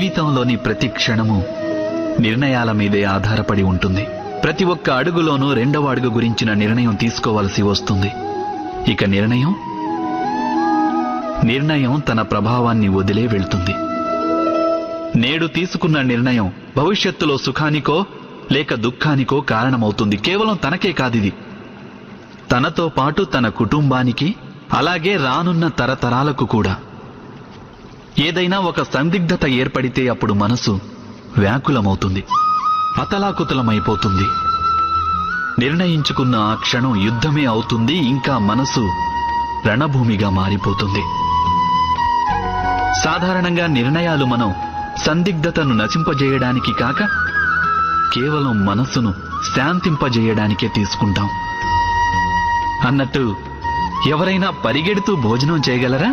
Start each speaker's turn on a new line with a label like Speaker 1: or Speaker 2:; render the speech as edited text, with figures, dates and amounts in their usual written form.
Speaker 1: జీవితంలోని ప్రతి క్షణము నిర్ణయాల మీదే ఆధారపడి ఉంటుంది. ప్రతి ఒక్క అడుగులోనూ రెండవ అడుగు గురించిన నిర్ణయం తీసుకోవలసి వస్తుంది. ఇక నిర్ణయం తన ప్రభావాన్ని వదిలే వెళ్తుంది. నేడు తీసుకున్న నిర్ణయం భవిష్యత్తులో సుఖానికో లేక దుఃఖానికో కారణమవుతుంది. కేవలం తనకే కాదిది, తనతో పాటు తన కుటుంబానికి, అలాగే రానున్న తరతరాలకు కూడా. ఏదైనా ఒక సందిగ్ధత ఏర్పడితే అప్పుడు మనసు వ్యాకులమవుతుంది, అతలాకుతలమైపోతుంది. నిర్ణయించుకున్న ఆ క్షణం యుద్ధమే అవుతుంది. ఇంకా మనసు రణభూమిగా మారిపోతుంది. సాధారణంగా నిర్ణయాలు మనం సందిగ్ధతను నశింపజేయడానికి కాక కేవలం మనసును శాంతింపజేయడానికే తీసుకుంటాం. అన్నట్టు ఎవరైనా పరిగెడుతూ భోజనం చేయగలరా?